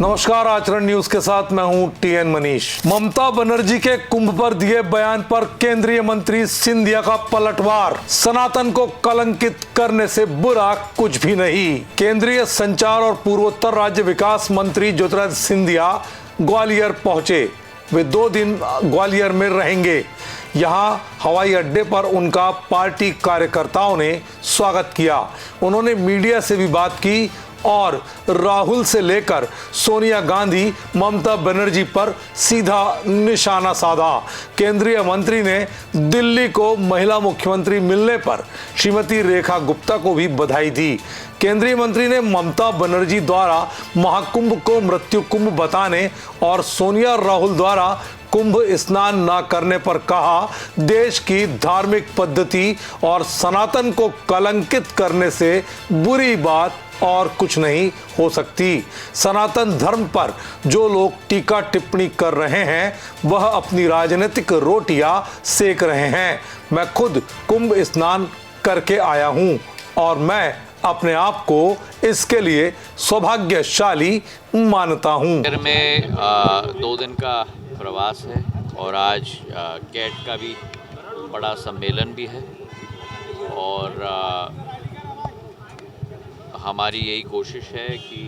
नमस्कार, आचरण न्यूज के साथ मैं हूं टीएन मनीष। ममता बनर्जी के कुंभ पर दिए बयान पर केंद्रीय मंत्री सिंधिया का पलटवार। सनातन को कलंकित करने से बुरा कुछ भी नहीं। केंद्रीय संचार और पूर्वोत्तर राज्य विकास मंत्री ज्योतिरादित्य सिंधिया ग्वालियर पहुंचे। वे 2 दिन ग्वालियर में रहेंगे। यहां हवाई अड्डे पर उनका पार्टी कार्यकर्ताओं ने स्वागत किया। उन्होंने मीडिया से भी बात की और राहुल से लेकर सोनिया गांधी, ममता बनर्जी पर सीधा निशाना साधा। केंद्रीय मंत्री ने दिल्ली को महिला मुख्यमंत्री मिलने पर श्रीमती रेखा गुप्ता को भी बधाई दी। केंद्रीय मंत्री ने ममता बनर्जी द्वारा महाकुंभ को मृत्यु कुंभ बताने और सोनिया राहुल द्वारा कुंभ स्नान न करने पर कहा, देश की धार्मिक पद्धति और सनातन को कलंकित करने से बुरी बात और कुछ नहीं हो सकती। सनातन धर्म पर जो लोग टीका टिप्पणी कर रहे हैं वह अपनी राजनीतिक रोटियां सेक रहे हैं। मैं खुद कुंभ स्नान करके आया हूं और मैं अपने आप को इसके लिए सौभाग्यशाली मानता हूं। में 2 दिन का प्रवास है और आज कैट का भी बड़ा सम्मेलन भी है और हमारी यही कोशिश है कि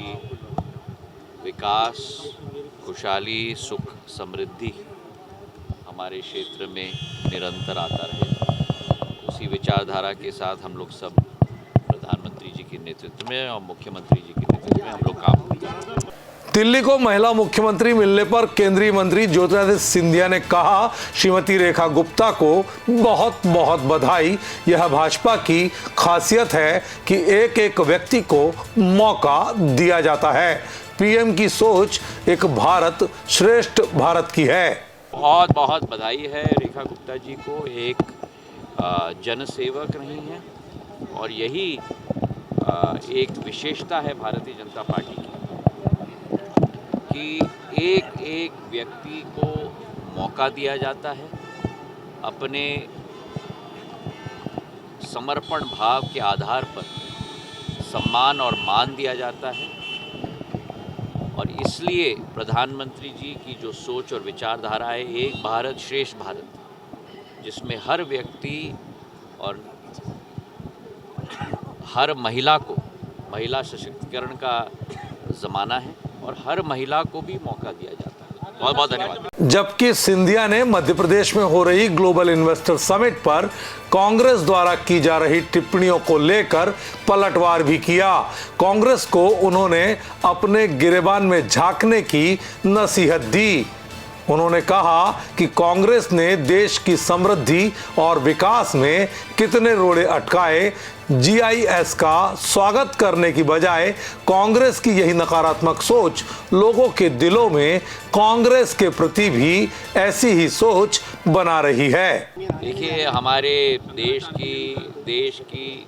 विकास, खुशहाली, सुख, समृद्धि हमारे क्षेत्र में निरंतर आता रहे। उसी विचारधारा के साथ हम लोग सब प्रधानमंत्री जी के नेतृत्व में और मुख्यमंत्री जी के नेतृत्व में हम लोग काम करते हैं। दिल्ली को महिला मुख्यमंत्री मिलने पर केंद्रीय मंत्री ज्योतिरादित्य सिंधिया ने कहा, श्रीमती रेखा गुप्ता को बहुत बहुत बधाई। यह भाजपा की खासियत है कि एक एक व्यक्ति को मौका दिया जाता है। पीएम की सोच एक भारत श्रेष्ठ भारत की है। बहुत बहुत बधाई है रेखा गुप्ता जी को। एक जनसेवक रही हैं और यही एक विशेषता है भारतीय जनता पार्टी की कि एक एक व्यक्ति को मौका दिया जाता है, अपने समर्पण भाव के आधार पर सम्मान और मान दिया जाता है और इसलिए प्रधानमंत्री जी की जो सोच और विचारधारा है, एक भारत श्रेष्ठ भारत, जिसमें हर व्यक्ति और हर महिला को, महिला सशक्तिकरण का ज़माना है और हर महिला को भी मौका दिया जाता है। बहुत बहुत धन्यवाद। जबकि सिंधिया ने मध्य प्रदेश में हो रही ग्लोबल इन्वेस्टर समिट पर कांग्रेस द्वारा की जा रही टिप्पणियों को लेकर पलटवार भी किया। कांग्रेस को उन्होंने अपने गिरेबान में झांकने की नसीहत दी। उन्होंने कहा कि कांग्रेस ने देश की समृद्धि और विकास में कितने रोड़े अटकाए। जीआईएस का स्वागत करने की बजाय कांग्रेस की यही नकारात्मक सोच लोगों के दिलों में कांग्रेस के प्रति भी ऐसी ही सोच बना रही है। देखिए, हमारे देश की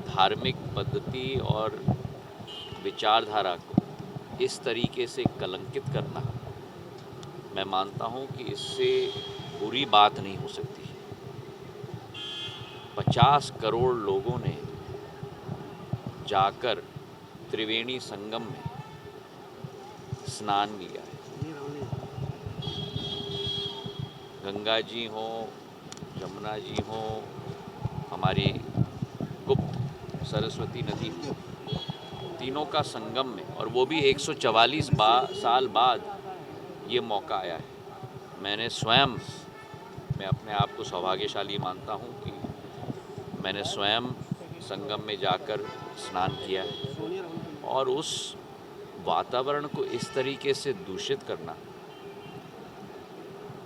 धार्मिक पद्धति और विचारधारा को इस तरीके से कलंकित करना, मैं मानता हूं कि इससे बुरी बात नहीं हो सकती। 50 करोड़ लोगों ने जाकर त्रिवेणी संगम में स्नान किया है। गंगा जी हो, जमुना जी हो, हमारी गुप्त सरस्वती नदी हो, तीनों का संगम में, और वो भी 144 साल बाद ये मौका आया है। मैं अपने आप को सौभाग्यशाली मानता हूँ कि मैंने स्वयं संगम में जाकर स्नान किया है और उस वातावरण को इस तरीके से दूषित करना,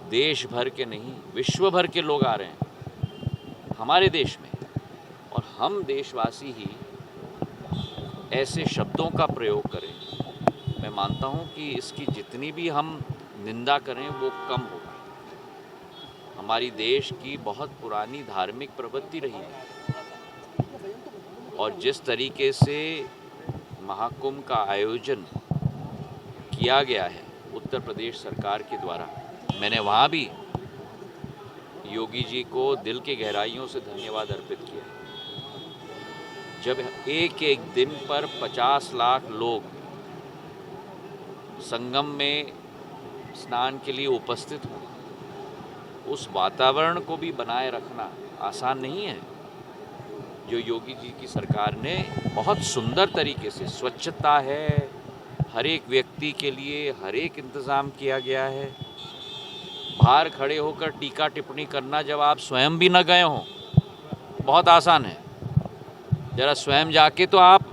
देश भर के नहीं विश्व भर के लोग आ रहे हैं हमारे देश में और हम देशवासी ही ऐसे शब्दों का प्रयोग करें, मैं मानता हूं कि इसकी जितनी भी हम निंदा करें वो कम होगा। हमारी देश की बहुत पुरानी धार्मिक प्रवृत्ति रही है और जिस तरीके से महाकुंभ का आयोजन किया गया है उत्तर प्रदेश सरकार के द्वारा, मैंने वहाँ भी योगी जी को दिल के गहराइयों से धन्यवाद अर्पित किया। जब एक एक दिन पर 50 लाख लोग संगम में स्नान के लिए उपस्थित हूँ, उस वातावरण को भी बनाए रखना आसान नहीं है। जो योगी जी की सरकार ने बहुत सुंदर तरीके से, स्वच्छता है, हर एक व्यक्ति के लिए हर एक इंतज़ाम किया गया है। बाहर खड़े होकर टीका टिप्पणी करना जब आप स्वयं भी न गए हों, बहुत आसान है। ज़रा स्वयं जाके तो आप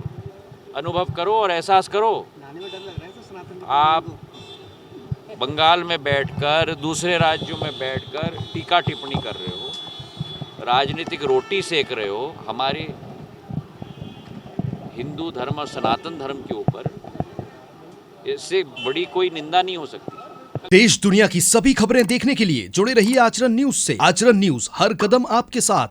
अनुभव करो और एहसास करो। आप बंगाल में बैठकर, दूसरे राज्यों में बैठकर टीका टिप्पणी कर रहे हो, राजनीतिक रोटी सेक रहे हो हमारे हिंदू धर्म और सनातन धर्म के ऊपर। इससे बड़ी कोई निंदा नहीं हो सकती। देश दुनिया की सभी खबरें देखने के लिए जुड़े रहिए आचरण न्यूज से। आचरण न्यूज, हर कदम आपके साथ।